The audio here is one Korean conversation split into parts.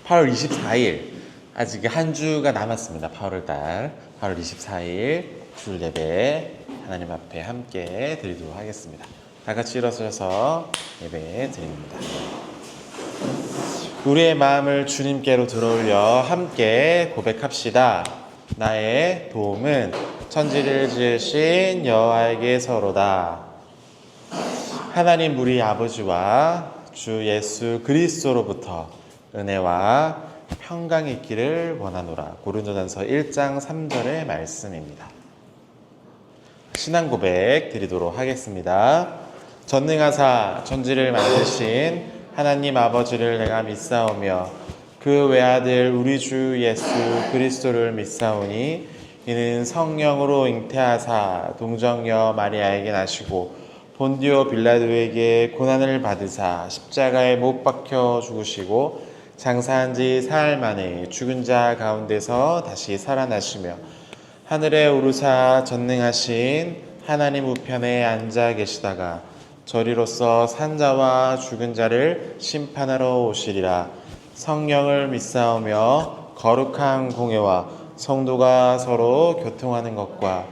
8월 24일 아직 한 주가 남았습니다. 8월달 8월 24일 주일 예배 하나님 앞에 함께 드리도록 하겠습니다. 다 같이 일어서서 예배 드립니다. 우리의 마음을 주님께로 들어올려 함께 고백합시다. 나의 도움은 천지를 지으신 여호와에게서로다. 하나님 우리 아버지와 주 예수 그리스도로부터 은혜와 평강이 있기를 원하노라. 고린도전서 1장 3절의 말씀입니다. 신앙 고백 드리도록 하겠습니다. 전능하사 천지를 만드신 하나님 아버지를 내가 믿사오며 그 외아들 우리 주 예수 그리스도를 믿사오니 이는 성령으로 잉태하사 동정녀 마리아에게 나시고 본디오 빌라도에게 고난을 받으사 십자가에 못 박혀 죽으시고 장사한 지 사흘 만에 죽은 자 가운데서 다시 살아나시며 하늘에 오르사 전능하신 하나님 우편에 앉아 계시다가 저리로서 산자와 죽은 자를 심판하러 오시리라. 성령을 믿사오며 거룩한 공예와 성도가 서로 교통하는 것과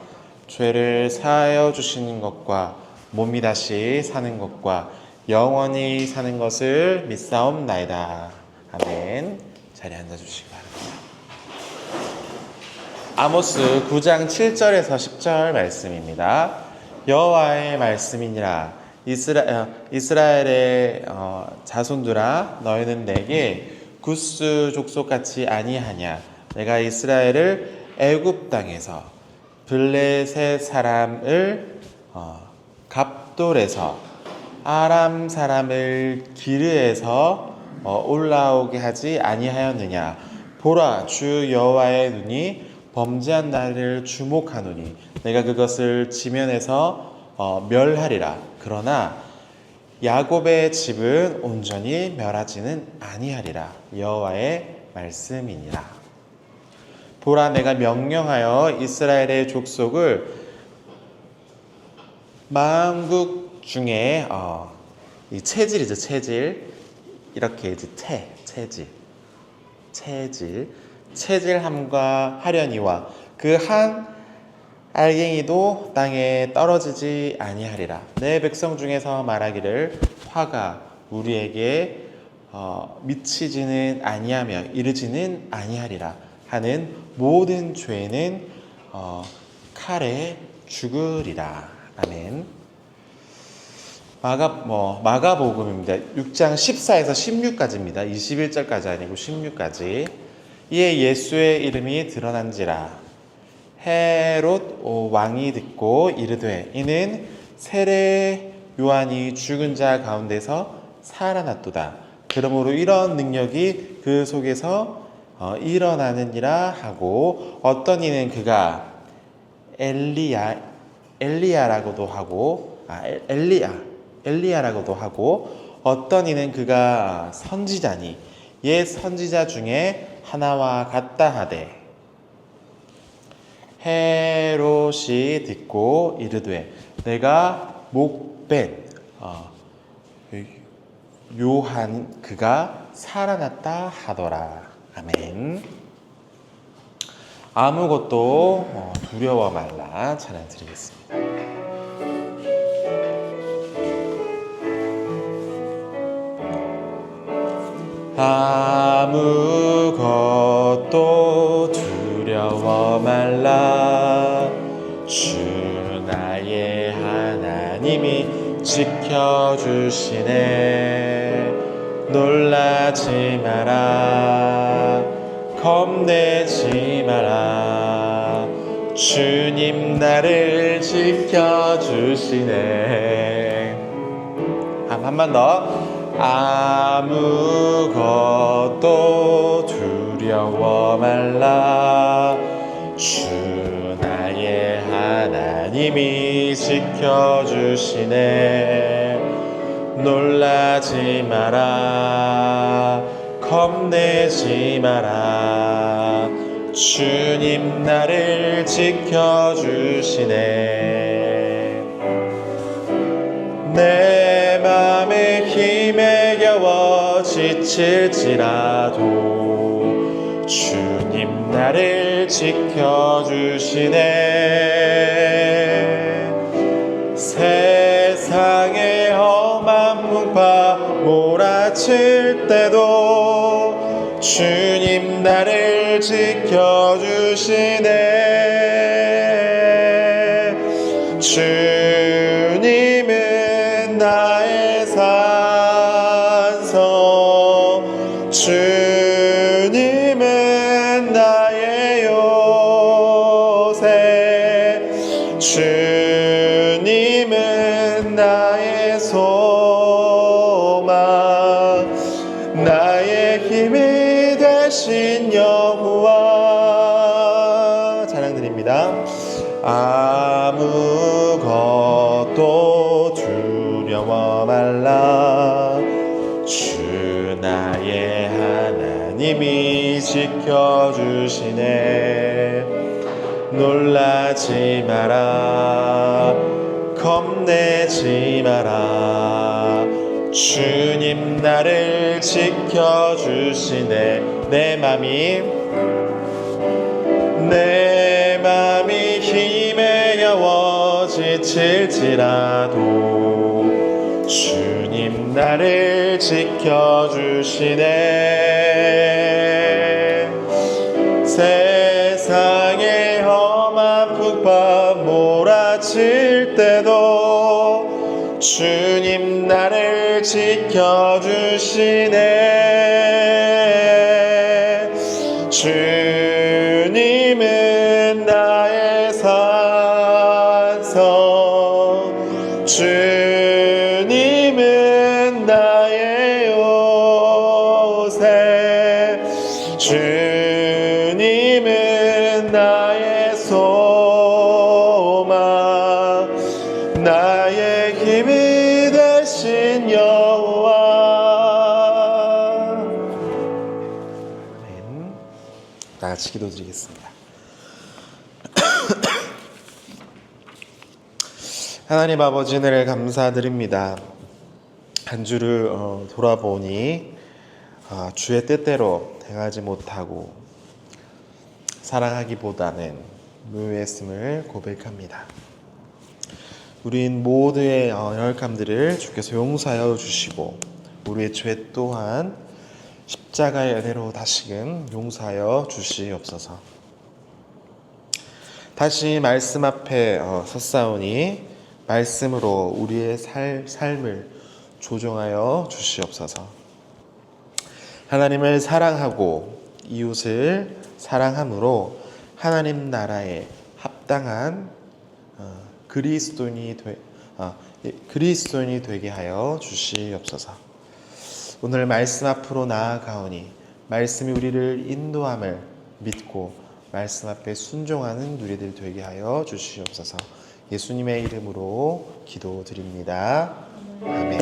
죄를 사하여 주시는 것과 몸이 다시 사는 것과 영원히 사는 것을 믿사옵나이다. 아멘. 자리에 앉아주시기 바랍니다. 아모스 9장 7절에서 10절 말씀입니다. 여호와의 말씀이니라. 이스라엘의 자손들아, 너희는 내게 구스 족속같이 아니하냐. 내가 이스라엘을 애굽 땅에서 블레셋 사람을 갑돌에서 아람 사람을 기르에서 올라오게 하지 아니하였느냐. 보라, 주 여호와의 눈이 범죄한 나를 주목하노니 내가 그것을 지면에서 멸하리라. 그러나 야곱의 집은 온전히 멸하지는 아니하리라. 여호와의 말씀이니라. 보라, 내가 명령하여 이스라엘의 족속을 만국 중에 이 체질이죠. 체질. 이렇게 이제 체질함과 하려니와 그 한 알갱이도 땅에 떨어지지 아니하리라. 내 백성 중에서 말하기를 화가 우리에게 미치지는 아니하며 이르지는 아니하리라 하는 모든 죄는 칼에 죽으리라. 아멘. 마가복음입니다. 6장 14에서 16까지입니다. 21절까지 아니고 16까지. 이에 예수의 이름이 드러난지라. 헤롯 왕이 듣고 이르되 이는 세례 요한이 죽은 자 가운데서 살아났도다. 그러므로 이런 능력이 그 속에서 일어나느니라 하고, 어떤 이는 그가 엘리야라고도 하고 어떤 이는 그가 선지자니 옛 선지자 중에 하나와 같다 하되, 헤롯이 듣고 이르되 내가 목벤 요한 그가 살아났다 하더라. 아멘. 아무것도 두려워 말라. 찬양 드리겠습니다. 아무것도 두려워 말라. 주 나의 하나님이 지켜주시네. 놀라지 마라. 겁내지 마라. 주님 나를 지켜주시네. 한 번 더. 아무것도 두려워 말라. 주 나의 하나님이 지켜주시네. 놀라지 마라. 겁내지 마라. 주님 나를 지켜주시네. 내 맘에 힘에 겨워 위하여 지칠지라도 주님 나를 지켜주시네. 세상의 험한 풍파 몰아칠 때도 주님 나를 지켜주시네. 주님은 나의 산성, 주님은 나의 요새, 주님은 나의 소망, 나의 힘이 되신 여호와. 찬양드립니다. 아무것도 두려워 말라. 주 나의 하나님이 지켜주시네. 놀라지 마라. 겁내지 마라. 주님 나를 지켜주시네. 내 맘이 힘에 겨워 지칠지라도 주님 나를 지켜주시네. 세상의 험한 풍파 몰아칠 때도 주님 나를 지켜주시네. 주님은 나의 산성, 주님은 나의 요새, 주님은 나의 소망, 나의 힘이 되신 여호와. 아멘. 다 같이 기도드리겠습니다. 하나님 아버지, 은혜를 감사드립니다. 한 주를 돌아보니 주의 뜻대로 행하지 못하고 사랑하기보다는 무효했음을 고백합니다. 우린 모두의 열감들을 주께서 용서하여 주시고 우리의 죄 또한 십자가의 은혜로 다시금 용서하여 주시옵소서. 다시 말씀 앞에 섰사오니 말씀으로 우리의 삶을 조정하여 주시옵소서. 하나님을 사랑하고 이웃을 사랑함으로 하나님 나라에 합당한 그리스도인이 되게 하여 주시옵소서. 오늘 말씀 앞으로 나아가오니 말씀이 우리를 인도함을 믿고 말씀 앞에 순종하는 누리들 되게 하여 주시옵소서. 예수님의 이름으로 기도드립니다. 아멘.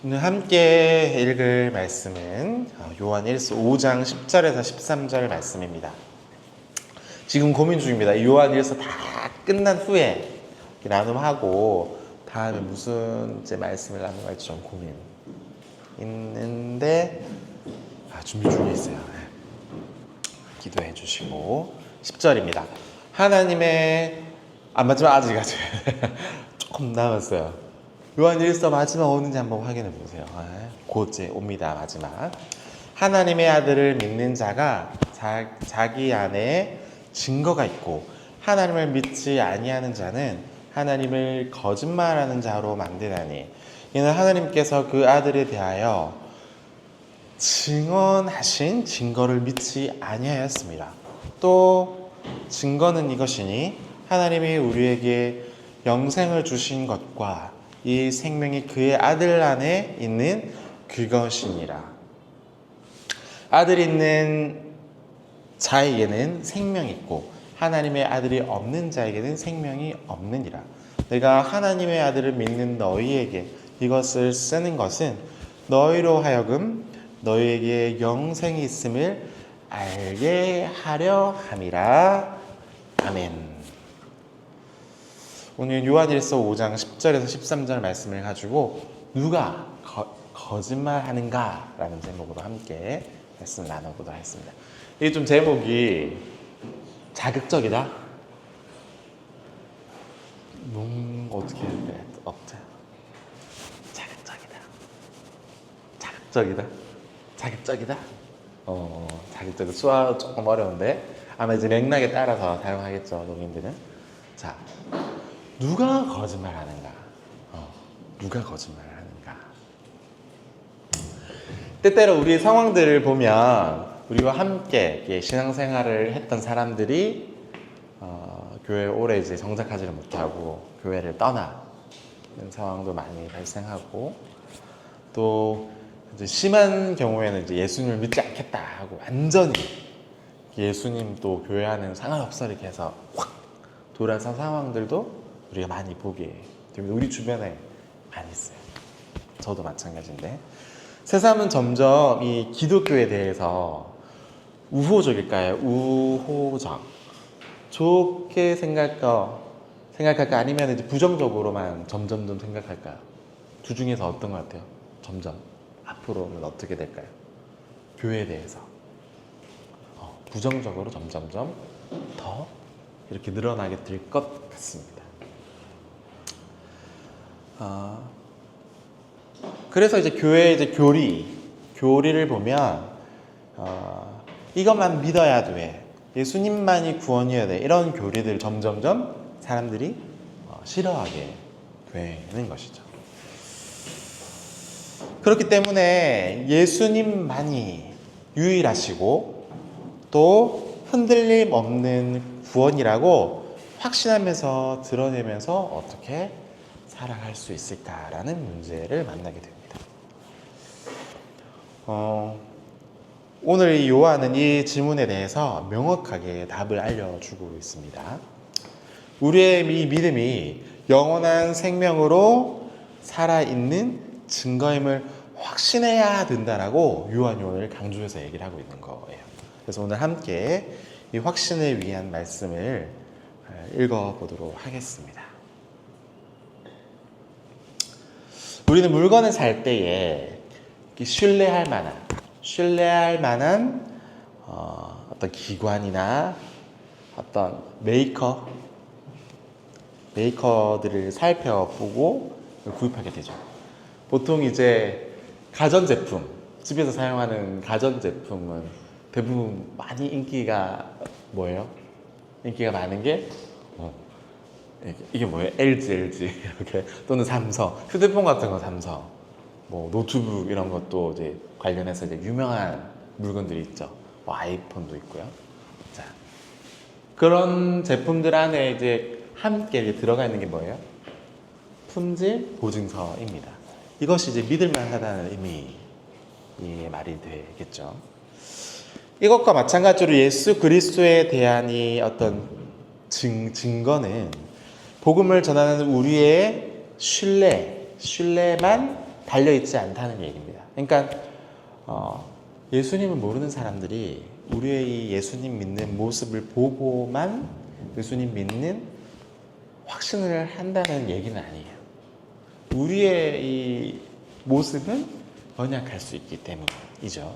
오늘 함께 읽을 말씀은 요한일서 5장 10절에서 13절 말씀입니다. 지금 고민 중입니다. 요한일서 다 끝난 후에 나눔하고 다음에 무슨 말씀을 나눠갈지 좀 고민 있는데 준비 중에 있어요. 기도해 주시고 10절입니다. 하나님의 마지막 아직 조금 남았어요. 요한일서 마지막 오는지 한번 확인해 보세요. 곧 이제 옵니다. 마지막. 하나님의 아들을 믿는 자가 자기 안에 증거가 있고 하나님을 믿지 아니하는 자는 하나님을 거짓말하는 자로 만드나니 이는 하나님께서 그 아들에 대하여 증언하신 증거를 믿지 아니하였습니다. 또 증거는 이것이니 하나님이 우리에게 영생을 주신 것과 이 생명이 그의 아들 안에 있는 그것이니라. 아들이 있는 자에게는 생명이 있고 하나님의 아들이 없는 자에게는 생명이 없느니라. 내가 하나님의 아들을 믿는 너희에게 이것을 쓰는 것은 너희로 하여금 너희에게 영생이 있음을 알게 하려 함이라. 오늘 요한일서 5장 10절에서 13절 말씀을 가지고 누가 거짓말하는가 라는 제목으로 함께 말씀을 나눠보도록 하겠습니다. 이게 좀 제목이 자극적이다? 어떻게 해야 돼? 없자. 자극적이다? 자극적이다? 자극적이다. 수화 조금 어려운데 아마 이제 맥락에 따라서 사용하겠죠, 농인들은. 자, 누가 거짓말하는가? 누가 거짓말하는가? 때때로 우리 상황들을 보면 우리와 함께 신앙생활을 했던 사람들이 교회에 오래 이제 정착하지를 못하고 교회를 떠나는 상황도 많이 발생하고, 또 이제 심한 경우에는 이제 예수님을 믿지 않겠다 하고 완전히 예수님 또 교회와는 상관없어 이렇게 해서 확 돌아선 상황들도 우리가 많이 보게 됩니다. 우리 주변에 많이 있어요. 저도 마찬가지인데, 새삼은 점점 이 기독교에 대해서 우호적일까요? 우호적. 좋게 생각할까? 아니면 이제 부정적으로만 점점점 생각할까요? 두 중에서 어떤 것 같아요? 점점 앞으로는 어떻게 될까요? 교회에 대해서 부정적으로 점점점 더 이렇게 늘어나게 될 것 같습니다. 그래서 이제 교회의 이제 교리를 보면 이것만 믿어야 돼, 예수님만이 구원이어야 돼, 이런 교리들 점점점 사람들이 싫어하게 되는 것이죠. 그렇기 때문에 예수님만이 유일하시고 또 흔들림 없는 구원이라고 확신하면서 드러내면서 어떻게 살아갈 수 있을까라는 문제를 만나게 됩니다. 오늘 이 요한은 이 질문에 대해서 명확하게 답을 알려주고 있습니다. 우리의 이 믿음이 영원한 생명으로 살아있는 증거임을 확신해야 된다라고 요한이 오늘 강조해서 얘기를 하고 있는 거예요. 그래서 오늘 함께 이 확신을 위한 말씀을 읽어보도록 하겠습니다. 우리는 물건을 살 때에 신뢰할 만한 어떤 기관이나 어떤 메이커들을 살펴보고 구입하게 되죠. 보통 이제 가전제품, 집에서 사용하는 가전제품은 대부분 많이 인기가 뭐예요? 인기가 많은 게 이게 뭐예요? LG 이렇게, 또는 삼성, 휴대폰 같은 거 삼성, 뭐 노트북 이런 것도 이제 관련해서 이제 유명한 물건들이 있죠. 뭐 아이폰도 있고요. 자, 그런 제품들 안에 이제 함께 이제 들어가 있는 게 뭐예요? 품질 보증서입니다. 이것이 이제 믿을만하다는 의미의 말이 되겠죠. 이것과 마찬가지로 예수 그리스도에 대한 이 어떤 증거는 복음을 전하는 우리의 신뢰만 달려있지 않다는 얘기입니다. 그러니까 예수님을 모르는 사람들이 우리의 이 예수님 믿는 모습을 보고만 예수님 믿는 확신을 한다는 얘기는 아니에요. 우리의 이 모습은 연약할 수 있기 때문이죠.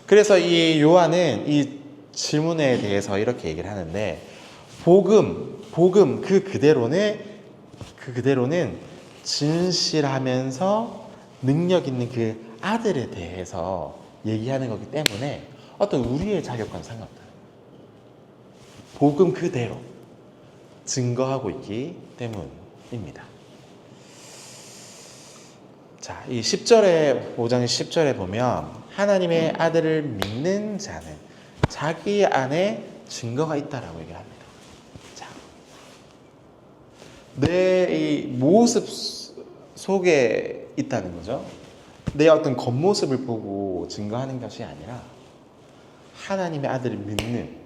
그래서 이 요한은 이 질문에 대해서 이렇게 얘기를 하는데, 복음 그 그대로는 진실하면서 능력 있는 그 아들에 대해서 얘기하는 거기 때문에 어떤 우리의 자격과는 상관없다. 복음 그대로 증거하고 있기 때문입니다. 자, 이 10절에 5장 10절에 보면 하나님의 아들을 믿는 자는 자기 안에 증거가 있다라고 얘기를 합니다. 자, 내 이 모습 속에 있다는 거죠. 내 어떤 겉모습을 보고 증거하는 것이 아니라 하나님의 아들을 믿는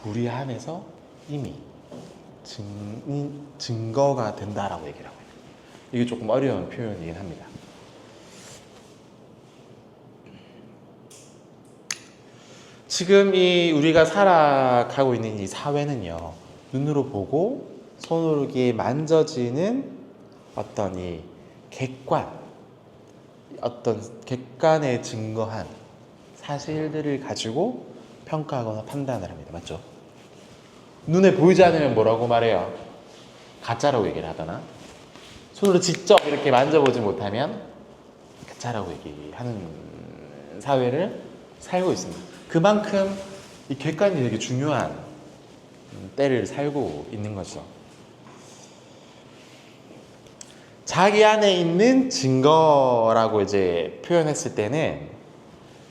우리 안에서 이미 증거가 된다라고 얘기를 하고 있어요. 이게 조금 어려운 표현이긴 합니다. 지금 이 우리가 살아가고 있는 이 사회는요, 눈으로 보고 손으로 이렇게 만져지는 어떤 이 객관, 어떤 객관에 증거한 사실들을 가지고 평가하거나 판단을 합니다. 맞죠? 눈에 보이지 않으면 뭐라고 말해요? 가짜라고 얘기를 하거나, 손으로 직접 이렇게 만져보지 못하면 가짜라고 얘기하는 사회를 살고 있습니다. 그만큼 이 객관이 되게 중요한 때를 살고 있는 거죠. 자기 안에 있는 증거라고 이제 표현했을 때는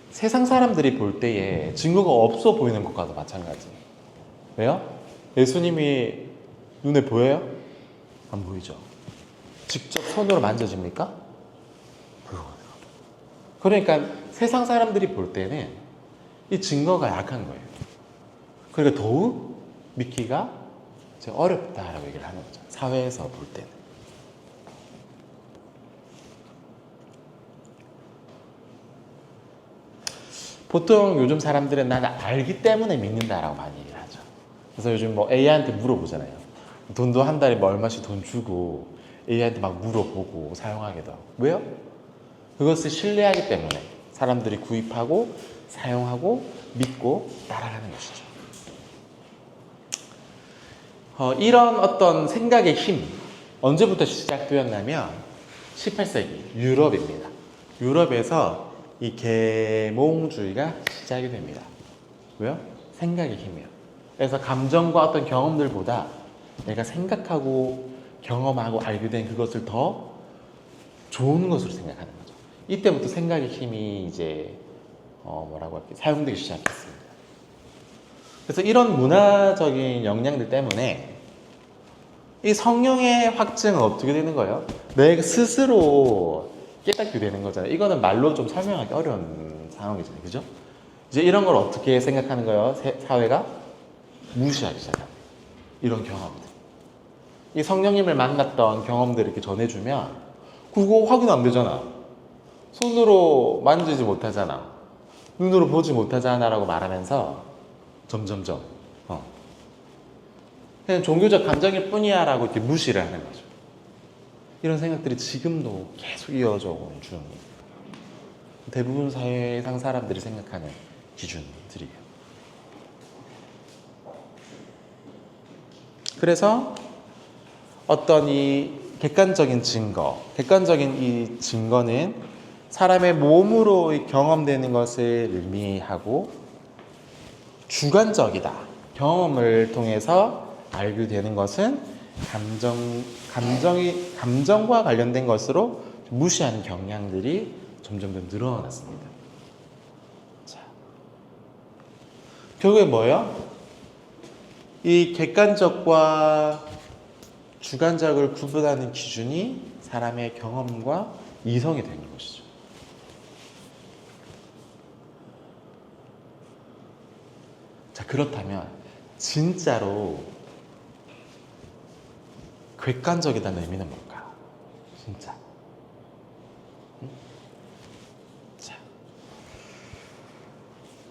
세상 사람들이 볼 때에 증거가 없어 보이는 것과도 마찬가지예요. 왜요? 예수님이 눈에 보여요? 안 보이죠. 직접 손으로 만져집니까? 불가능해요. 그러니까 세상 사람들이 볼 때는 이 증거가 약한 거예요. 그러니까 더욱 믿기가 어렵다라고 얘기를 하는 거죠. 사회에서 볼 때는. 보통 요즘 사람들은 나는 알기 때문에 믿는다라고 많이 얘기를 하죠. 그래서 요즘 뭐 AI한테 물어보잖아요. 돈도 한 달에 뭐 얼마씩 돈 주고 AI한테 막 물어보고 사용하기도 하고. 왜요? 그것을 신뢰하기 때문에 사람들이 구입하고 사용하고 믿고 따라가는 것이죠. 이런 어떤 생각의 힘, 언제부터 시작되었냐면 18세기 유럽입니다. 유럽에서 이 계몽주의가 시작이 됩니다. 왜요? 생각의 힘이요. 그래서 감정과 어떤 경험들보다 내가 생각하고 경험하고 알게 된 그것을 더 좋은 것으로 생각하는 거죠. 이때부터 생각의 힘이 이제 뭐라고 할까요? 사용되기 시작했습니다. 그래서 이런 문화적인 영향들 때문에 이 성령의 확증은 어떻게 되는 거예요? 내 스스로 깨닫게 되는 거잖아요. 이거는 말로 좀 설명하기 어려운 상황이잖아요. 그죠? 이제 이런 걸 어떻게 생각하는 거예요? 사회가 무시하기 시작합니다. 이런 경험들. 이 성령님을 만났던 경험들을 이렇게 전해주면 그거 확인 안 되잖아. 손으로 만지지 못하잖아. 눈으로 보지 못하잖아 라고 말하면서 점점점 그냥 종교적 감정일 뿐이야 라고 이렇게 무시를 하는 거죠. 이런 생각들이 지금도 계속 이어져 오는 중입니다. 대부분 사회상 사람들이 생각하는 기준들이에요. 그래서 어떤 이 객관적인 증거, 객관적인 이 증거는 사람의 몸으로 경험되는 것을 의미하고 주관적이다. 경험을 통해서 알게 되는 것은 감정과 관련된 것으로 무시하는 경향들이 점점 더 늘어났습니다. 자, 결국에 뭐예요? 이 객관적과 주관적을 구분하는 기준이 사람의 경험과 이성이 되는 것이죠. 자, 그렇다면 진짜로 객관적이라는 의미는 뭘까요? 진짜. 자,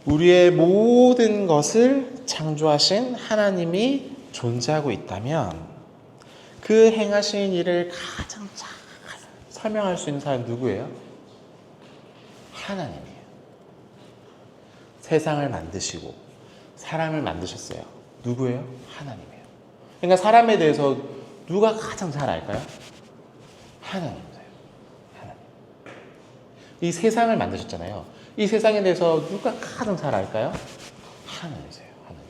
우리의 모든 것을 창조하신 하나님이 존재하고 있다면 그 행하신 일을 가장 잘 설명할 수 있는 사람이 누구예요? 하나님이에요. 세상을 만드시고 사람을 만드셨어요. 누구예요? 하나님이에요. 그러니까 사람에 대해서 누가 가장 잘 알까요? 하나님이세요. 하나님. 이 세상을 만드셨잖아요. 이 세상에 대해서 누가 가장 잘 알까요? 하나님이세요. 하나님.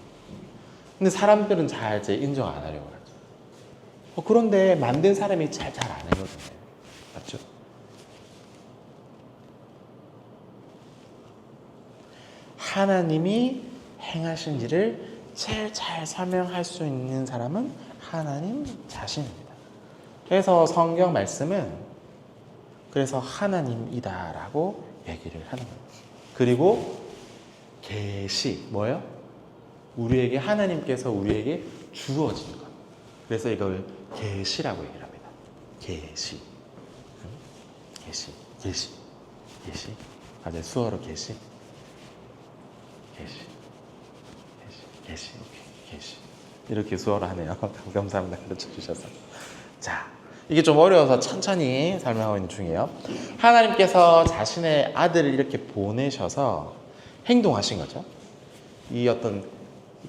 근데 사람들은 잘 이제 인정 안 하려고 하죠. 그런데 만든 사람이 잘 알거든요. 맞죠? 하나님이 행하신 일을 제일 잘 설명할 수 있는 사람은 하나님 자신입니다. 그래서 성경 말씀은 그래서 하나님이다라고 얘기를 하는 거예요. 그리고 계시 뭐예요? 우리에게 하나님께서 우리에게 주어진 것. 그래서 이걸 계시라고 얘기를 합니다. 계시. 계시. 맞아요. 수어로 계시. 계시. 이렇게 수어를 하네요. 감사합니다. 가르쳐 주셔서. 자, 이게 좀 어려워서 천천히 설명하고 있는 중이에요. 하나님께서 자신의 아들을 이렇게 보내셔서 행동하신 거죠. 이 어떤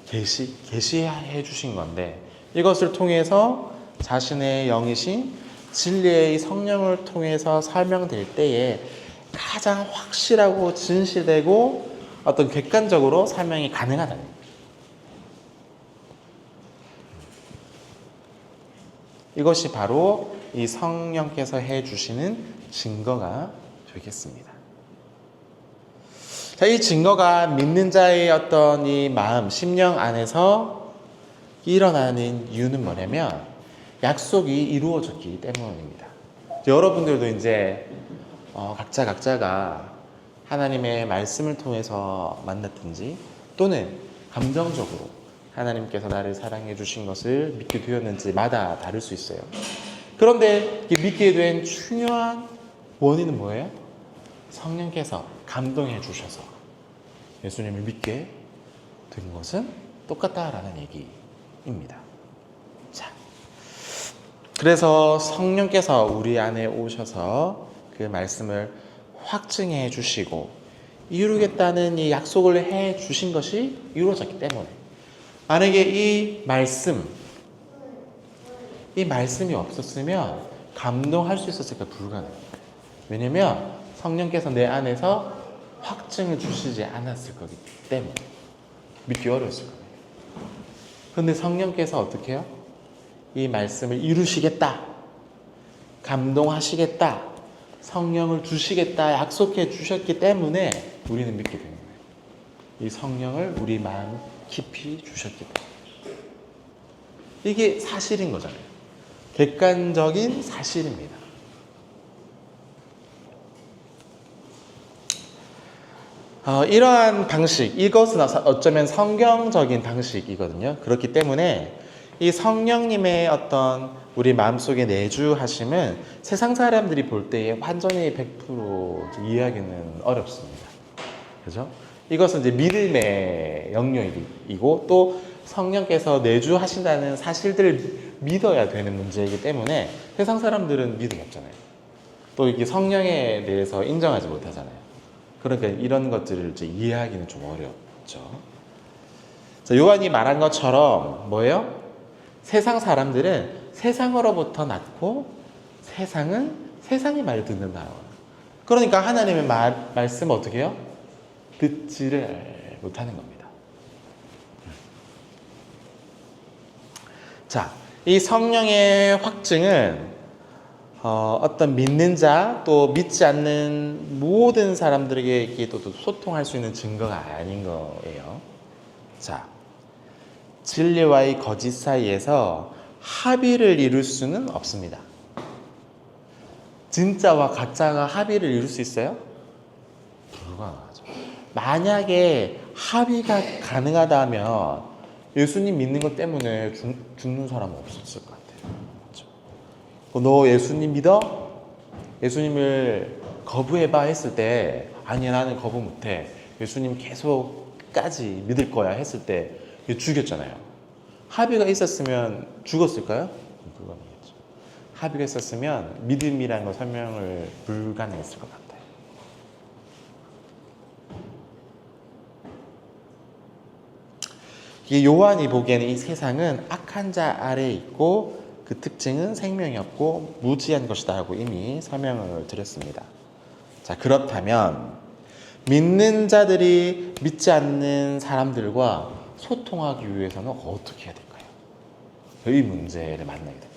계시해 주신 건데, 이것을 통해서 자신의 영이신 진리의 성령을 통해서 설명될 때에 가장 확실하고 진실되고 어떤 객관적으로 설명이 가능하다는 거예요. 이것이 바로 이 성령께서 해주시는 증거가 되겠습니다. 자, 이 증거가 믿는 자의 어떤 이 마음, 심령 안에서 일어나는 이유는 뭐냐면 약속이 이루어졌기 때문입니다. 여러분들도 이제 각자가 하나님의 말씀을 통해서 만났든지 또는 감정적으로 하나님께서 나를 사랑해 주신 것을 믿게 되었는지마다 다를 수 있어요. 그런데 믿게 된 중요한 원인은 뭐예요? 성령께서 감동해 주셔서 예수님을 믿게 된 것은 똑같다라는 얘기입니다. 자, 그래서 성령께서 우리 안에 오셔서 그 말씀을 확증해 주시고 이루겠다는 이 약속을 해 주신 것이 이루어졌기 때문에, 만약에 이 말씀이 없었으면 감동할 수 있었을까? 불가능해요. 왜냐면 성령께서 내 안에서 확증을 주시지 않았을 거기 때문에 믿기 어려웠을 거예요. 그런데 성령께서 어떻게 해요? 이 말씀을 이루시겠다, 감동하시겠다, 성령을 주시겠다 약속해 주셨기 때문에 우리는 믿게 되는 거예요. 이 성령을 우리 마음 깊이 주셨기 때문에. 이게 사실인 거잖아요. 객관적인 사실입니다. 이러한 방식, 이것은 어쩌면 성경적인 방식이거든요. 그렇기 때문에 이 성령님의 어떤 우리 마음속에 내주하심은 세상 사람들이 볼 때에 완전히 100% 이해하기는 어렵습니다. 그죠? 이것은 이제 믿음의 영역이고 또 성령께서 내주하신다는 사실들을 믿어야 되는 문제이기 때문에 세상 사람들은 믿음이 없잖아요. 또 이게 성령에 대해서 인정하지 못하잖아요. 그러니까 이런 것들을 이제 이해하기는 좀 어렵죠. 자, 요한이 말한 것처럼 뭐예요? 세상 사람들은 세상으로부터 났고 세상은 세상의 말을 듣는다. 그러니까 하나님의 말씀을 어떻게 해요? 듣지를 못하는 겁니다. 자, 이 성령의 확증은 어떤 믿는 자 또 믿지 않는 모든 사람들에게 또 소통할 수 있는 증거가 아닌 거예요. 자, 진리와의 거짓 사이에서 합의를 이룰 수는 없습니다. 진짜와 가짜가 합의를 이룰 수 있어요? 불가능하죠. 만약에 합의가 가능하다면 예수님 믿는 것 때문에 죽는 사람은 없었을 것 같아요. 그렇죠? 너 예수님 믿어? 예수님을 거부해봐 했을 때 아니야 나는 거부 못해. 예수님 계속 끝까지 믿을 거야 했을 때 죽였잖아요. 합의가 있었으면 죽었을까요? 불가능했죠. 합의가 있었으면 믿음이라는 거 설명을 불가능했을 것 같아요. 이 요한이 보기에는 이 세상은 악한 자 아래에 있고 그 특징은 생명이 없고 무지한 것이다 하고 이미 설명을 드렸습니다. 자, 그렇다면 믿는 자들이 믿지 않는 사람들과 소통하기 위해서는 어떻게 해야 될까요? 이 문제를 만나게 됩니다.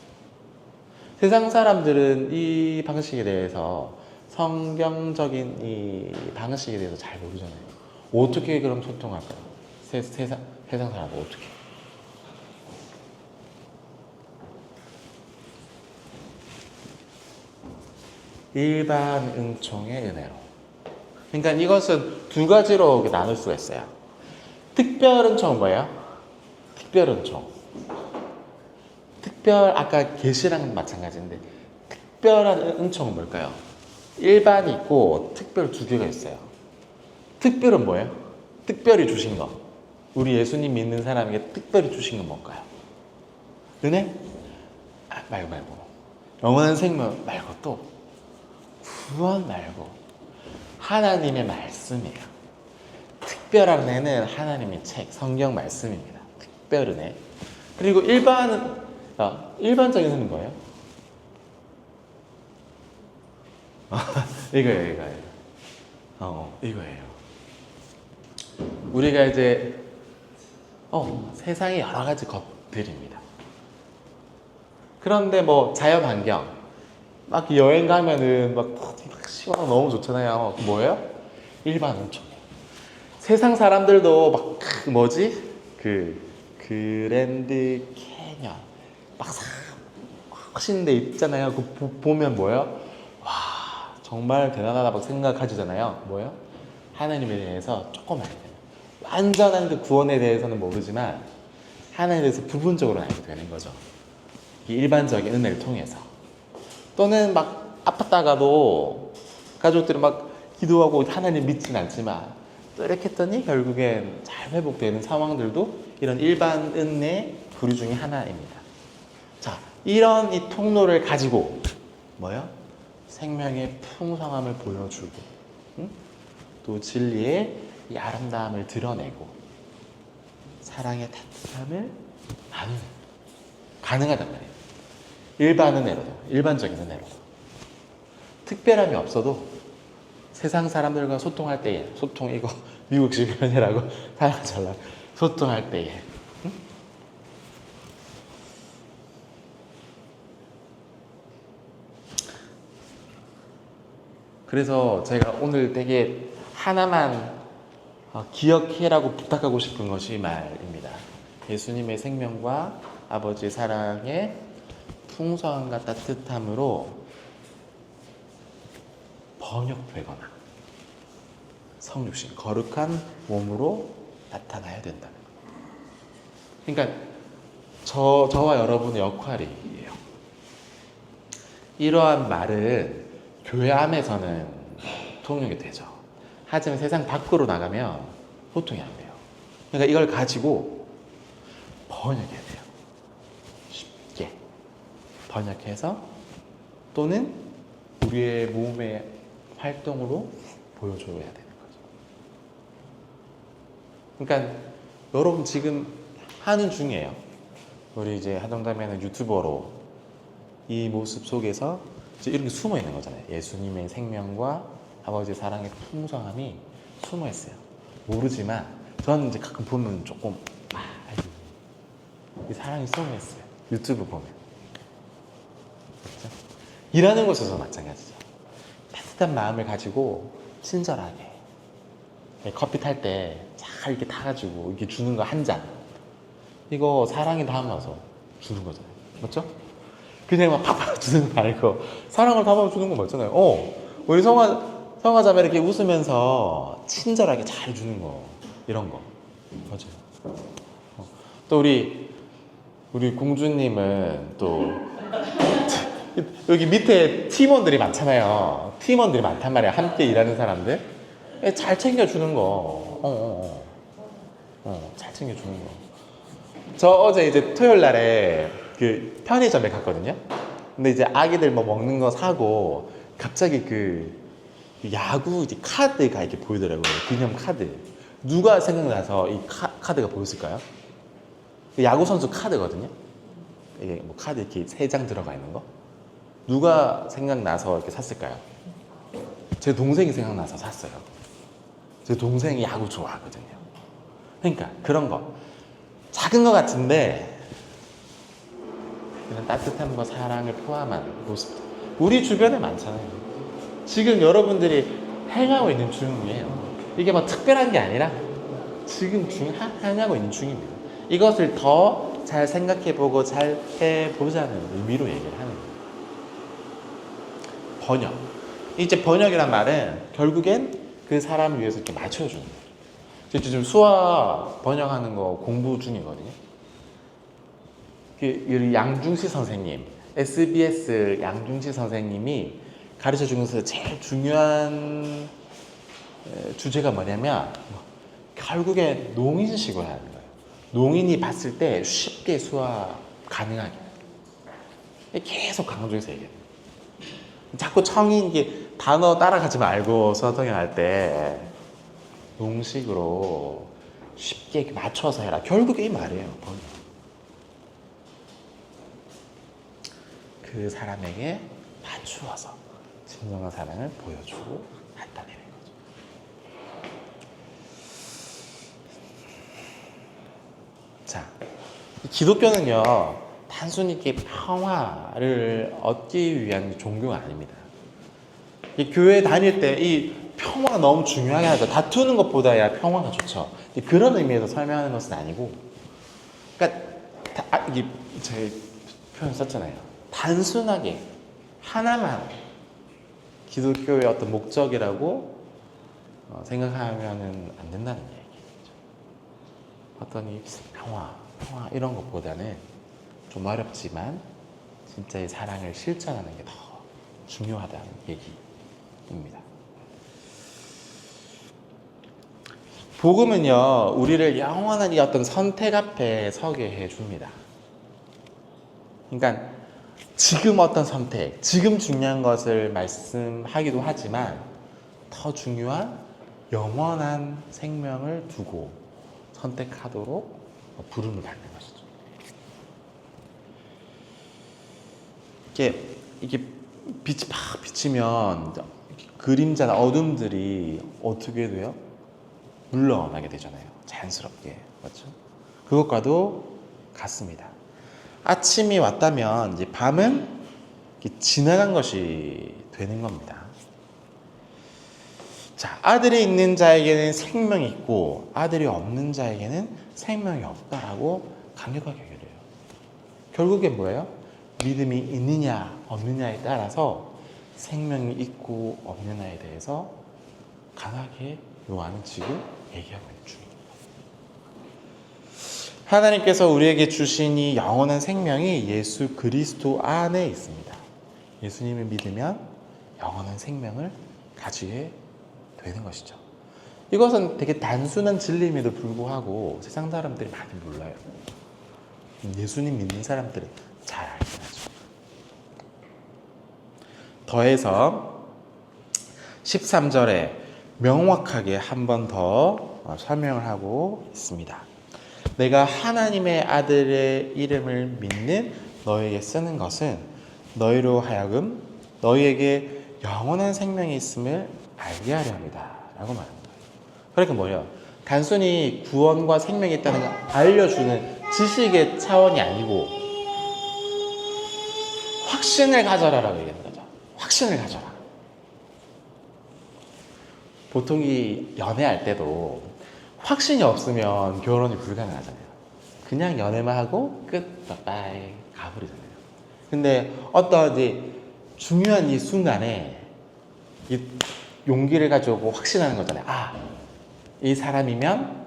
세상 사람들은 이 방식에 대해서 성경적인 이 방식에 대해서 잘 모르잖아요. 어떻게 그럼 소통할까요? 세상 사람은 어떻게? 일반 은총의 은혜로. 그러니까 이것은 두 가지로 나눌 수가 있어요. 특별 은총은 뭐예요? 특별 은총. 아까 계시랑은 마찬가지인데 특별한 은총은 뭘까요? 일반이 있고 특별 두 개가 있어요. 특별은 뭐예요? 특별히 주신 거. 우리 예수님 믿는 사람에게 특별히 주신 건 뭘까요? 은혜? 말고 영원한 생명 말고 또 구원 말고 하나님의 말씀이에요. 특별한 은혜는 하나님의 책, 성경 말씀입니다. 특별 은혜. 그리고 일반적인 은혜는 뭐예요? 이거예요. 이거예요. 우리가 이제 세상에 여러 가지 것들입니다. 그런데 뭐 자연 환경, 막 여행 가면은 막 시원하고 너무 좋잖아요. 뭐예요? 일반 온천이에요. 세상 사람들도 막 그랜드 캐년 막 멋있는 데 있잖아요. 보면 뭐예요? 와, 정말 대단하다 막 생각하시잖아요. 뭐예요? 하나님에 대해서 조금 알게 돼요. 완전한 그 구원에 대해서는 모르지만 하나님에 대해서 부분적으로 알게 되는 거죠. 이 일반적인 은혜를 통해서. 또는 막 아팠다가도 가족들이 막 기도하고 하나님 믿진 않지만 또 이렇게 했더니 결국엔 잘 회복되는 상황들도 이런 일반 은혜 부류 중에 하나입니다. 자, 이런 이 통로를 가지고 뭐요? 생명의 풍성함을 보여주고, 또 진리의 이 아름다움을 드러내고, 사랑의 따뜻함을 나누는 가능하단 말이에요. 일반 은혜로도, 일반적인 은혜로도. 특별함이 없어도 세상 사람들과 소통할 때에, 소통 이거 미국식 표현이라고 사용하잖아. 소통할 때에. 그래서 제가 오늘 되게 하나만 기억해라고 부탁하고 싶은 것이 말입니다. 예수님의 생명과 아버지의 사랑의 풍성함과 따뜻함으로 번역되거나 성육신, 거룩한 몸으로 나타나야 된다는 거예요. 그러니까 저와 여러분의 역할이에요. 이러한 말은 교회 안에서는 통용이 되죠. 하지만 세상 밖으로 나가면 소통이 안 돼요. 그러니까 이걸 가지고 번역해야 돼요. 쉽게 번역해서 또는 우리의 몸의 활동으로 보여줘야 되는 거죠. 그러니까 여러분 지금 하는 중이에요. 우리 이제 하동담에는 유튜버로 이 모습 속에서 이제 이렇게 숨어 있는 거잖아요. 예수님의 생명과 아버지의 사랑의 풍성함이 숨어 있어요. 모르지만 저는 이제 가끔 보면 조금 이 사랑이 숨어 있어요. 유튜브 보면. 그렇죠? 일하는 곳에서 마찬가지죠. 따뜻한 마음을 가지고 친절하게 커피 탈 때 잘 이렇게 타가지고 이렇게 주는 거 한 잔. 이거 사랑이 담아서 주는 거잖아요. 맞죠? 그냥 막 팍팍 주는 거 말고 사랑을 담아서 주는 거 맞잖아요. 우리 성화자매 이렇게 웃으면서 친절하게 잘 주는 거 이런 거 맞아요. 또 우리 공주님은 또 여기 밑에 팀원들이 많잖아요. 팀원들이 많단 말이야. 함께 일하는 사람들 잘 챙겨주는 거. 잘 챙겨주는 거. 저 어제 이제 토요일 날에 그 편의점에 갔거든요. 근데 이제 아기들 뭐 먹는 거 사고 갑자기 그 야구 이제 카드가 이렇게 보이더라고요. 기념 카드. 누가 생각나서 이 카드가 보였을까요? 야구 선수 카드거든요. 이게 뭐 카드 이렇게 3장 들어가 있는 거. 누가 생각나서 이렇게 샀을까요? 제 동생이 생각나서 샀어요. 제 동생이 야구 좋아하거든요. 그러니까 그런 거 작은 거 같은데 그런 따뜻함과 사랑을 포함한 모습 우리 주변에 많잖아요. 지금 여러분들이 행하고 있는 중이에요. 이게 뭐 특별한 게 아니라 지금 행하고 있는 중입니다. 이것을 더 잘 생각해보고 잘 해보자는 의미로 얘기를 하는 거예요. 번역. 이제 번역이란 말은 결국엔 그 사람을 위해서 이렇게 맞춰주는 거예요. 지금 수화 번역하는 거 공부 중이거든요. 그 양중시 선생님, SBS 양중시 선생님이 가르쳐 주면서 제일 중요한 주제가 뭐냐면 결국에 농인식을 하는 거예요. 농인이 봤을 때 쉽게 수화가 가능하게. 계속 강조해서 얘기해요. 자꾸 청인 이게 단어 따라가지 말고 수화통역 할 때 농식으로 쉽게 이렇게 맞춰서 해라. 결국에 이 말이에요. 그 사람에게 맞추어서 진정한 사랑을 보여주고 나타내는 거죠. 자, 기독교는요 단순히 이렇게 평화를 얻기 위한 종교가 아닙니다. 이 교회 다닐 때 이 평화가 너무 중요하게 하죠. 다투는 것보다야 평화가 좋죠. 그런 의미에서 설명하는 것은 아니고, 그러니까 이게 제 표현 썼잖아요. 단순하게 하나만 기독교의 어떤 목적이라고 생각하면은 안 된다는 얘기죠. 어떤 이 평화 이런 것보다는 좀 어렵지만 진짜의 사랑을 실천하는 게 더 중요하다는 얘기입니다. 복음은요, 우리를 영원한 이 어떤 선택 앞에 서게 해줍니다. 그러니까 지금 어떤 선택, 지금 중요한 것을 말씀하기도 하지만 더 중요한 영원한 생명을 두고 선택하도록 부름을 받는 것이죠. 이게 빛이 팍 비치면 그림자나 어둠들이 어떻게 돼요? 물러나게 되잖아요. 자연스럽게. 맞죠? 그것과도 같습니다. 아침이 왔다면 이제 밤은 지나간 것이 되는 겁니다. 자, 아들이 있는 자에게는 생명이 있고 아들이 없는 자에게는 생명이 없다라고 강력하게 얘기해요. 결국엔 뭐예요? 믿음이 있느냐 없느냐에 따라서 생명이 있고 없느냐에 대해서 강하게 요한은 지금 얘기하고 있는 중입니다. 하나님께서 우리에게 주신 이 영원한 생명이 예수 그리스도 안에 있습니다. 예수님을 믿으면 영원한 생명을 가지게 되는 것이죠. 이것은 되게 단순한 진리임에도 불구하고 세상 사람들이 많이 몰라요. 예수님 믿는 사람들은 잘 알긴 하죠. 더해서 13절에 명확하게 한 번 더 설명을 하고 있습니다. 내가 하나님의 아들의 이름을 믿는 너에게 쓰는 것은 너희로 하여금 너희에게 영원한 생명이 있음을 알게 하려 합니다. 라고 말합니다. 그러니까 뭐예요? 단순히 구원과 생명이 있다는 걸 알려주는 지식의 차원이 아니고 확신을 가져라라고 얘기하는 거죠. 확신을 가져라. 보통 이 연애할 때도 확신이 없으면 결혼이 불가능하잖아요. 그냥 연애만 하고 끝, 빠빠이 가버리잖아요. 근데 어떤 이제 중요한 이 순간에 이 용기를 가지고 확신하는 거잖아요. 아, 이 사람이면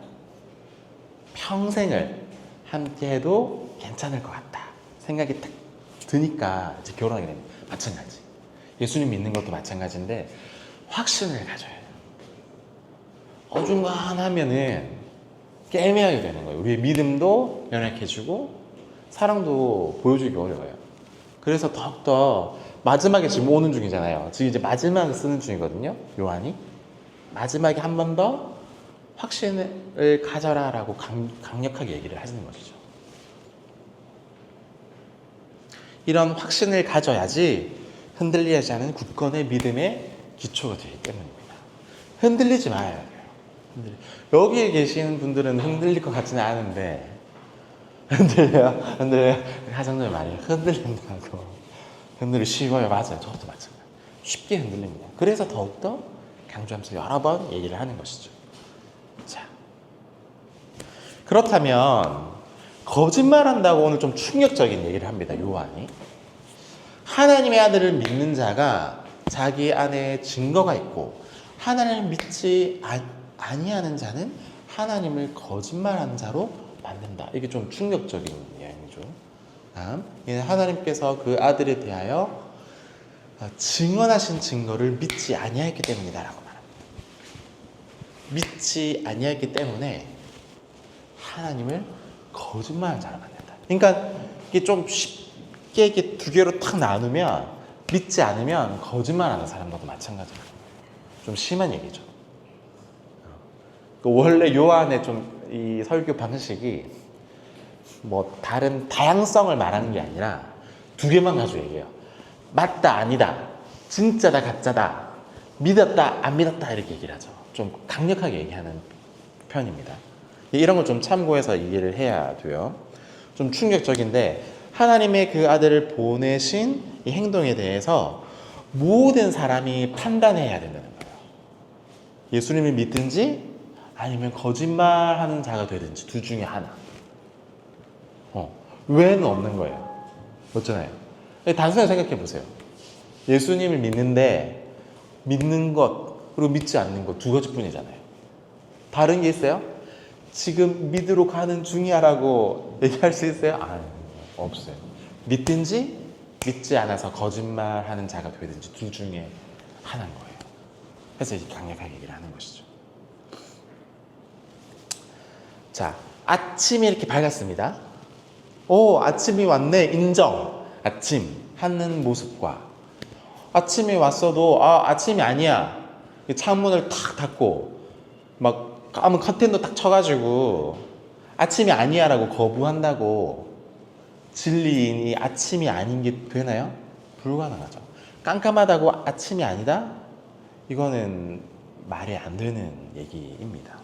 평생을 함께해도 괜찮을 것 같다 생각이 딱 드니까 이제 결혼하게 됩니다. 마찬가지. 예수님 믿는 것도 마찬가지인데 확신을 가져야 돼요. 어중간하면은 깨매하게 되는 거예요. 우리의 믿음도 연약해지고 사랑도 보여주기 어려워요. 그래서 더욱더 마지막에 지금 오는 중이잖아요. 지금 이제 마지막을 쓰는 중이거든요. 요한이 마지막에 한 번 더 확신을 가져라라고 강력하게 얘기를 하시는 것이죠. 이런 확신을 가져야지 흔들리지 않은 굳건의 믿음의 기초가 되기 때문입니다. 흔들리지 말아야 돼요. 여기에 계시는 분들은 흔들릴 것 같지는 않은데 흔들려요? 가정들 많이 흔들린다고. 흔들리 쉬워요. 맞아요. 저도 마찬가지. 쉽게 흔들립니다. 그래서 더욱더 강조하면서 여러 번 얘기를 하는 것이죠. 자, 그렇다면 거짓말한다고 오늘 좀 충격적인 얘기를 합니다. 요한이. 하나님의 아들을 믿는 자가 자기 안에 증거가 있고 하나님을 믿지 아니하는 자는 하나님을 거짓말하는 자로 만든다. 이게 좀 충격적인 이야기죠. 다음, 하나님께서 그 아들에 대하여 증언하신 증거를 믿지 아니하였기 때문이다라고 말합니다. 믿지 아니하였기 때문에 하나님을 거짓말하는 자로 만든다. 그러니까 이게 좀 쉽게 이게 두 개로 탁 나누면 믿지 않으면 거짓말하는 사람과도 마찬가지예요. 좀 심한 얘기죠. 원래 요한의 좀 이 설교 방식이 뭐 다른 다양성을 말하는 게 아니라 두 개만 가지고 얘기해요. 맞다, 아니다, 진짜다, 가짜다, 믿었다, 안 믿었다 이렇게 얘기를 하죠. 좀 강력하게 얘기하는 편입니다. 이런 걸 좀 참고해서 이해를 해야 돼요. 좀 충격적인데 하나님의 그 아들을 보내신 이 행동에 대해서 모든 사람이 판단해야 된다는 거예요. 예수님을 믿든지 아니면 거짓말하는 자가 되든지 둘 중에 하나. 외에는 없는 거예요. 맞잖아요. 단순하게 생각해 보세요. 예수님을 믿는데 믿는 것 그리고 믿지 않는 것 두 가지뿐이잖아요. 다른 게 있어요? 지금 믿으러 가는 중이야라고 얘기할 수 있어요? 없어요. 믿든지 믿지 않아서 거짓말하는 자가 되든지 둘 중에 하나인 거예요. 그래서 이제 강력하게 얘기를 하는 것이죠. 자, 아침이 이렇게 밝았습니다. 오, 아침이 왔네. 인정. 아침 하는 모습과 아침이 왔어도 아침이 아니야. 창문을 탁 닫고 막 까만 커튼도 딱 쳐가지고 아침이 아니야라고 거부한다고 진리인이 아침이 아닌 게 되나요? 불가능하죠. 깜깜하다고 아침이 아니다? 이거는 말이 안 되는 얘기입니다.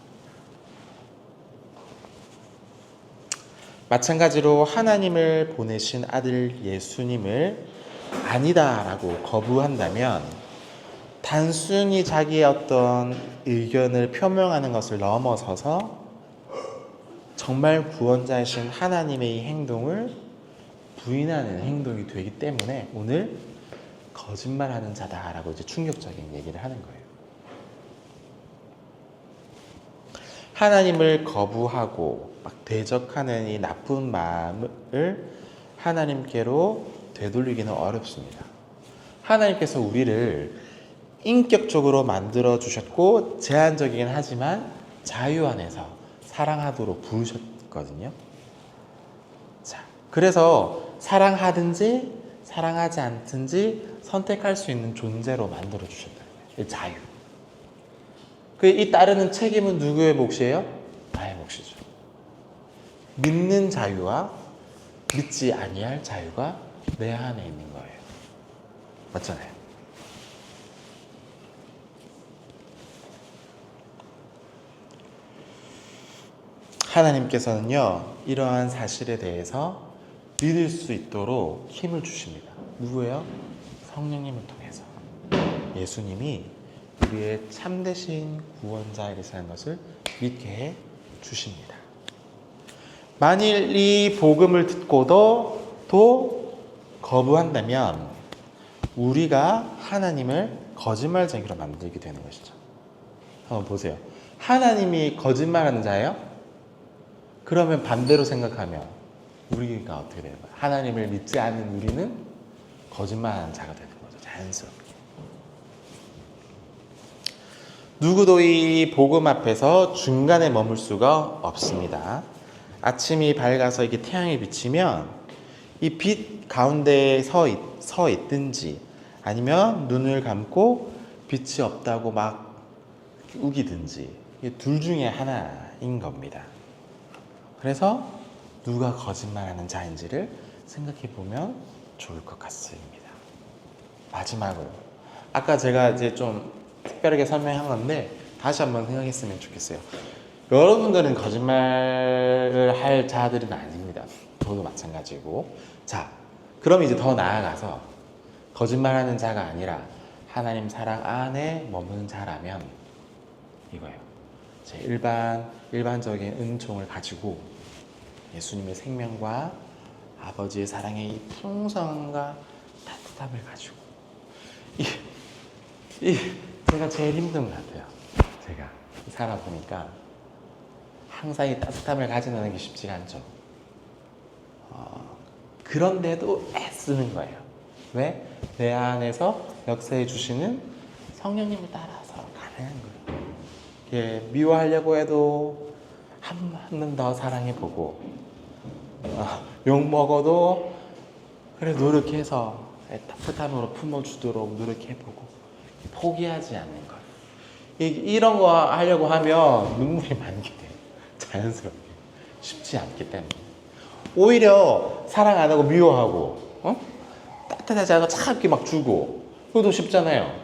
마찬가지로 하나님을 보내신 아들 예수님을 아니다라고 거부한다면 단순히 자기의 어떤 의견을 표명하는 것을 넘어서서 정말 구원자이신 하나님의 이 행동을 부인하는 행동이 되기 때문에 오늘 거짓말하는 자다라고 이제 충격적인 얘기를 하는 거예요. 하나님을 거부하고 막 대적하는 이 나쁜 마음을 하나님께로 되돌리기는 어렵습니다. 하나님께서 우리를 인격적으로 만들어 주셨고 제한적이긴 하지만 자유 안에서 사랑하도록 부르셨거든요. 자, 그래서 사랑하든지 사랑하지 않든지 선택할 수 있는 존재로 만들어 주셨다는 거예요. 자유. 이 따르는 책임은 누구의 몫이에요? 나의 몫이죠. 믿는 자유와 믿지 아니할 자유가 내 안에 있는 거예요. 맞잖아요. 하나님께서는요, 이러한 사실에 대해서 믿을 수 있도록 힘을 주십니다. 누구예요? 성령님을 통해서. 예수님이 우리의 참되신 구원자이라는 것을 믿게 해 주십니다. 만일 이 복음을 듣고도 또 거부한다면 우리가 하나님을 거짓말쟁이로 만들게 되는 것이죠. 한번 보세요. 하나님이 거짓말하는 자예요? 그러면 반대로 생각하면 우리가 어떻게 되는 거예요? 하나님을 믿지 않는 우리는 거짓말하는 자가 되는 거죠. 자연스럽게. 누구도 이 복음 앞에서 중간에 머물 수가 없습니다. 아침이 밝아서 이게 태양이 비치면 이 빛 가운데에 서 있든지 아니면 눈을 감고 빛이 없다고 막 우기든지 둘 중에 하나인 겁니다. 그래서 누가 거짓말하는 자인지를 생각해 보면 좋을 것 같습니다. 마지막으로 아까 제가 이제 좀 특별하게 설명한 건데 다시 한번 생각했으면 좋겠어요. 여러분들은 거짓말을 할 자들은 아닙니다. 저도 마찬가지고. 자, 그럼 이제 더 나아가서 거짓말하는 자가 아니라 하나님 사랑 안에 머무는 자라면 이거예요. 제 일반적인 은총을 가지고 예수님의 생명과 아버지의 사랑의 이 풍성함과 따뜻함을 가지고 제가 제일 힘든 것 같아요. 제가 살아보니까 항상 이 따뜻함을 가지는 게 쉽지가 않죠. 그런데도 애쓰는 거예요. 왜? 내 안에서 역사해 주시는 성령님을 따라서 가능한 거예요. 미워하려고 해도 한 번 더 사랑해보고 욕 먹어도 그래 노력해서 따뜻함으로 품어주도록 노력해보고 포기하지 않는 것. 이런 거 하려고 하면 눈물이 많게 돼요. 자연스럽게. 쉽지 않기 때문에. 오히려 사랑 안 하고 미워하고 따뜻하지 않고 차갑게 막 주고 그것도 쉽잖아요.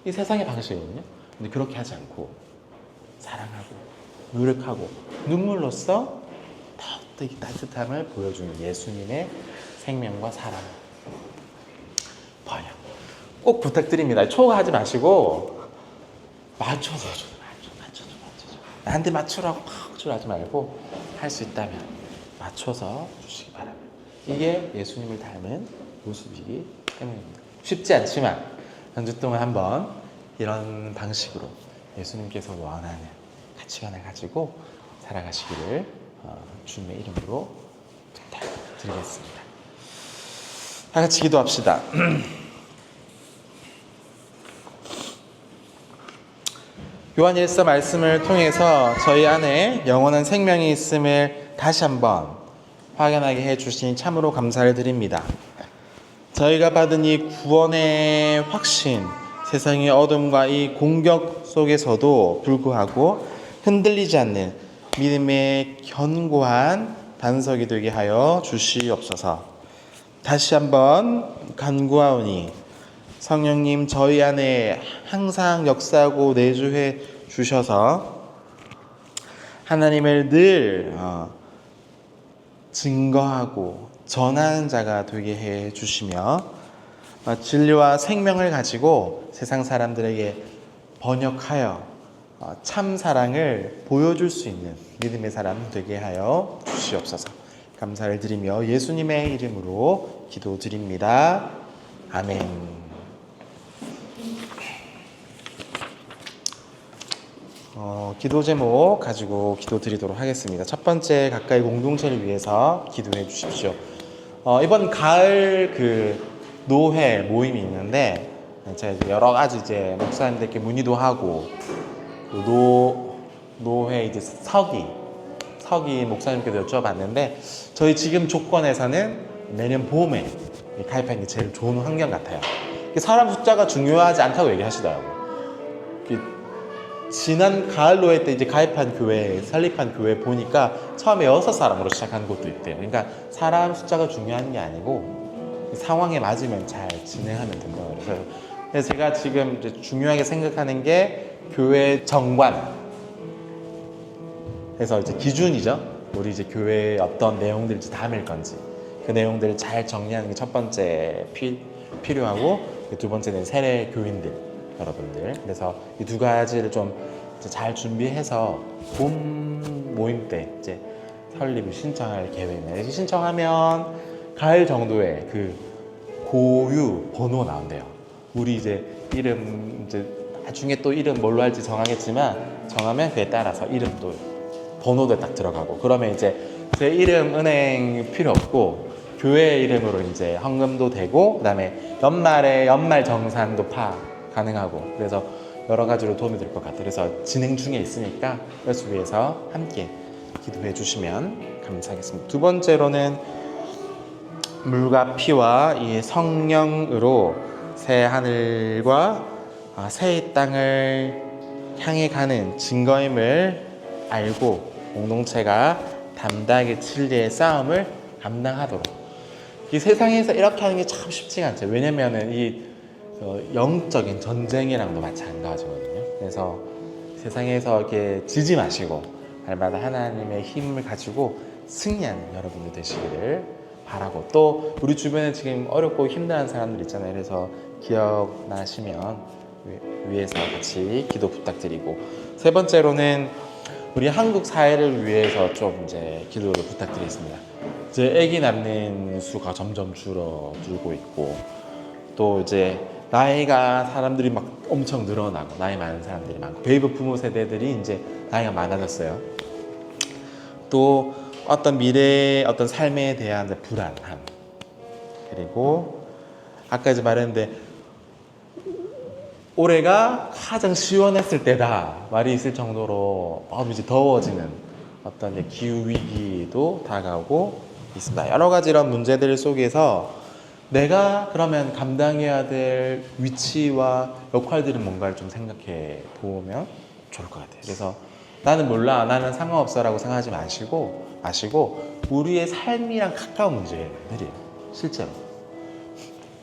이 세상의 방식이거든요. 근데 그렇게 하지 않고 사랑하고 노력하고 눈물로써 더 이 따뜻함을 보여주는 예수님의 생명과 사랑 번역 꼭 부탁드립니다. 초과하지 마시고 맞춰서 맞춰줘. 나한테 맞추라고 팍 주라지 말고 할 수 있다면 맞춰서 주시기 바랍니다. 이게 예수님을 닮은 모습이기 때문입니다. 쉽지 않지만 한 주 동안 한번 이런 방식으로 예수님께서 원하는 가치관을 가지고 살아가시기를 주님의 이름으로 부탁드리겠습니다. 다 같이 기도합시다. 요한 1서 말씀을 통해서 저희 안에 영원한 생명이 있음을 다시 한번 확인하게 해주시니 참으로 감사를 드립니다. 저희가 받은 이 구원의 확신, 세상의 어둠과 이 공격 속에서도 불구하고 흔들리지 않는 믿음의 견고한 반석이 되게 하여 주시옵소서. 다시 한번 간구하오니 성령님 저희 안에 항상 역사하고 내주해 주셔서 하나님을 늘 증거하고 전하는 자가 되게 해 주시며 진리와 생명을 가지고 세상 사람들에게 번역하여 참 사랑을 보여줄 수 있는 믿음의 사람 되게 하여 주시옵소서. 감사를 드리며 예수님의 이름으로 기도드립니다. 아멘. 기도 제목 가지고 기도 드리도록 하겠습니다. 첫 번째, 가까이 공동체를 위해서 기도해 주십시오. 이번 가을 노회 모임이 있는데 제가 여러 가지 이제 목사님들께 문의도 하고 노회 이제 서기 목사님께도 여쭤봤는데 저희 지금 조건에서는 내년 봄에 가입하는 게 제일 좋은 환경 같아요. 사람 숫자가 중요하지 않다고 얘기하시더라고요. 지난 가을 노회 때 이제 설립한 교회 보니까 처음에 6사람으로 시작한 곳도 있대요. 그러니까 사람 숫자가 중요한 게 아니고 상황에 맞으면 잘 진행하면 된다고. 그래서 제가 지금 이제 중요하게 생각하는 게 교회 정관. 그래서 이제 기준이죠. 우리 이제 교회에 어떤 내용들을 담을 건지 그 내용들을 잘 정리하는 게 첫 번째 필요하고 두 번째는 세례 교인들. 여러분들. 그래서 이 두 가지를 좀 잘 준비해서 봄 모임 때 이제 설립을 신청할 계획이에요. 신청하면 가을 정도에 고유 번호 나온대요. 우리 이제 이름 이제 나중에 또 이름 뭘로 할지 정하겠지만 정하면 그에 따라서 이름도 번호도 딱 들어가고 그러면 이제 제 이름 은행 필요 없고 교회 이름으로 이제 헌금도 되고 그다음에 연말 정산도 가능하고 그래서 여러 가지로 도움이 될 것 같아요. 그래서 진행 중에 있으니까 그것을 위해서 함께 기도해 주시면 감사하겠습니다. 두 번째로는 물과 피와 이 성령으로 새 하늘과 새 땅을 향해 가는 증거임을 알고 공동체가 담대하게 진리의 싸움을 감당하도록. 이 세상에서 이렇게 하는 게 참 쉽지가 않죠. 왜냐면은 이 영적인 전쟁이랑도 마찬가지거든요. 그래서 세상에서 이렇게 지지 마시고 날마다 하나님의 힘을 가지고 승리하는 여러분들 되시기를 바라고, 또 우리 주변에 지금 어렵고 힘들어하는 사람들 있잖아요. 그래서 기억나시면 위해서 같이 기도 부탁드리고, 세 번째로는 우리 한국 사회를 위해서 좀 이제 기도를 부탁드리겠습니다. 이제 아기 낳는 수가 점점 줄어들고 있고, 또 이제 나이가 사람들이 막 엄청 늘어나고 나이 많은 사람들이 많고 베이비 부모 세대들이 이제 나이가 많아졌어요. 또 어떤 미래의 어떤 삶에 대한 불안함, 그리고 아까 이제 말했는데 올해가 가장 시원했을 때다 말이 있을 정도로 이제 더워지는 어떤 기후 위기도 다가오고 있습니다. 여러 가지 이런 문제들 속에서 내가 그러면 감당해야 될 위치와 역할들은 뭔가를 좀 생각해 보면 좋을 것 같아요. 그래서 나는 몰라, 나는 상관없어라고 생각하지 마시고 우리의 삶이랑 가까운 문제들이에요. 실제로.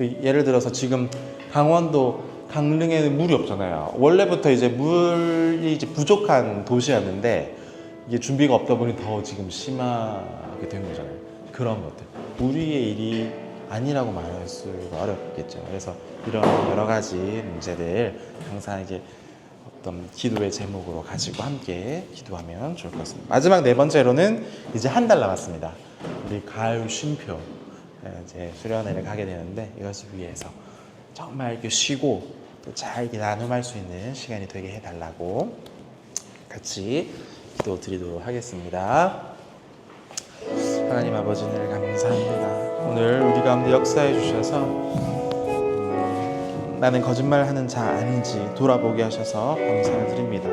예를 들어서 지금 강원도 강릉에는 물이 없잖아요. 원래부터 이제 물이 이제 부족한 도시였는데 이게 준비가 없다 보니 더 지금 심하게 된 거잖아요. 그런 것들. 우리의 일이 아니라고 말할 수가 어렵겠죠. 그래서 이런 여러 가지 문제들 항상 이제 어떤 기도의 제목으로 가지고 함께 기도하면 좋을 것 같습니다. 마지막 네 번째로는 이제 한 달 남았습니다. 우리 가을 쉼표 이제 수련회를 가게 되는데 이것을 위해서 정말 이렇게 쉬고 또 잘 나눔할 수 있는 시간이 되게 해달라고 같이 기도 드리도록 하겠습니다. 하나님 아버지 늘 감사합니다. 오늘 우리 가운데 역사해 주셔서 나는 거짓말하는 자 아닌지 돌아보게 하셔서 감사를 드립니다.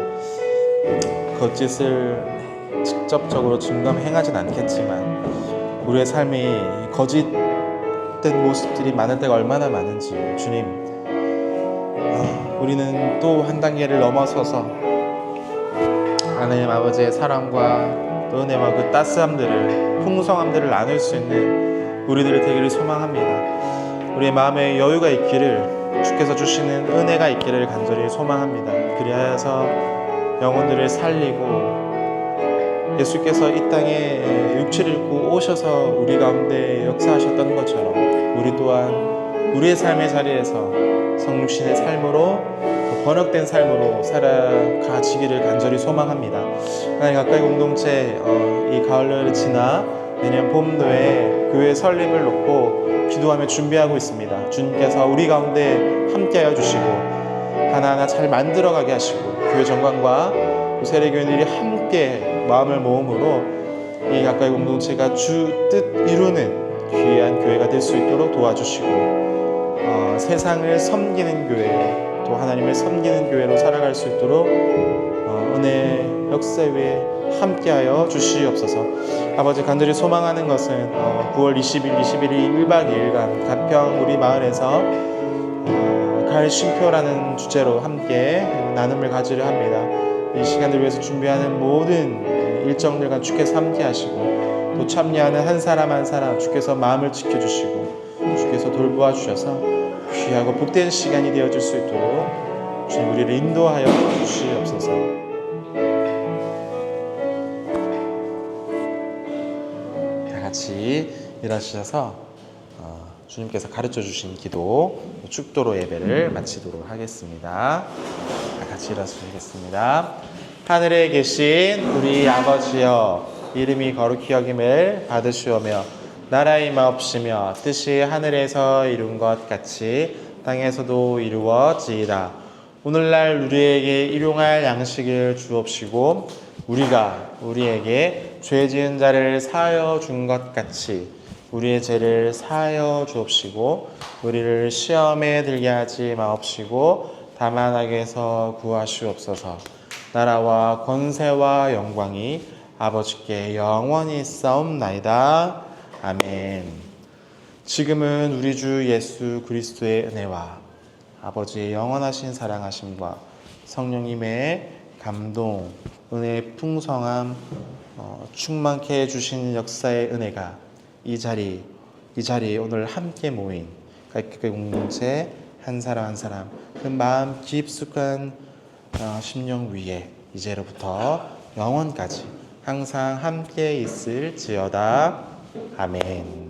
거짓을 직접적으로 증거 행하진 않겠지만 우리의 삶이 거짓된 모습들이 많을 때가 얼마나 많은지 주님, 우리는 또 한 단계를 넘어서서 하나님 아버지의 사랑과 또 은혜와 그 따스함들을, 풍성함들을 나눌 수 있는 우리들이 되기를 소망합니다. 우리의 마음에 여유가 있기를, 주께서 주시는 은혜가 있기를 간절히 소망합니다. 그리하여서 영혼들을 살리고 예수께서 이 땅에 육체를 입고 오셔서 우리 가운데 역사하셨던 것처럼 우리 또한 우리의 삶의 자리에서 성육신의 삶으로 번역된 삶으로 살아가지기를 간절히 소망합니다. 하나님 가까이 공동체 이 가을을 지나 내년 봄도에 교회 설립을 놓고 기도하며 준비하고 있습니다. 주님께서 우리 가운데 함께하여 주시고 하나하나 잘 만들어가게 하시고 교회 정관과 세례교인들이 함께 마음을 모음으로 이 가까이 공동체가 주 뜻 이루는 귀한 교회가 될 수 있도록 도와주시고 세상을 섬기는 교회 또 하나님을 섬기는 교회로 살아갈 수 있도록 은혜 역사 위에 함께하여 주시옵소서. 아버지 간절히 소망하는 것은 9월 20일, 21일 1박 2일간 가평 우리 마을에서 가을 쉼표라는 주제로 함께 나눔을 가지려 합니다. 이 시간을 위해서 준비하는 모든 일정들과 주께서 함께 하시고 또 참여하는 한 사람 한 사람 주께서 마음을 지켜주시고 주께서 돌보아 주셔서 귀하고 복된 시간이 되어질 수 있도록 주님 우리를 인도하여 주시옵소서. 다 같이 일어서셔서 주님께서 가르쳐 주신 기도 축도로 예배를 마치도록 하겠습니다. 다 같이 일어서시겠습니다. 하늘에 계신 우리 아버지여, 이름이 거룩히 여김을 받으시오며 나라의 임하옵시며 뜻이 하늘에서 이룬 것 같이 땅에서도 이루어지이다. 오늘날 우리에게 일용할 양식을 주옵시고 우리가 우리에게 죄 지은 자를 사하여 준 것 같이 우리의 죄를 사하여 주옵시고 우리를 시험에 들게 하지 마옵시고 다만 악에서 구하시옵소서. 나라와 권세와 영광이 아버지께 영원히 있사옵나이다. 아멘. 지금은 우리 주 예수 그리스도의 은혜와 아버지의 영원하신 사랑하심과 성령님의 감동, 은혜의 풍성함, 충만케 해주신 역사의 은혜가 이 자리에 오늘 함께 모인 가까이 공동체 한 사람 한 사람 그 마음 깊숙한 심령 위에 이제로부터 영원까지 항상 함께 있을지어다. 아멘.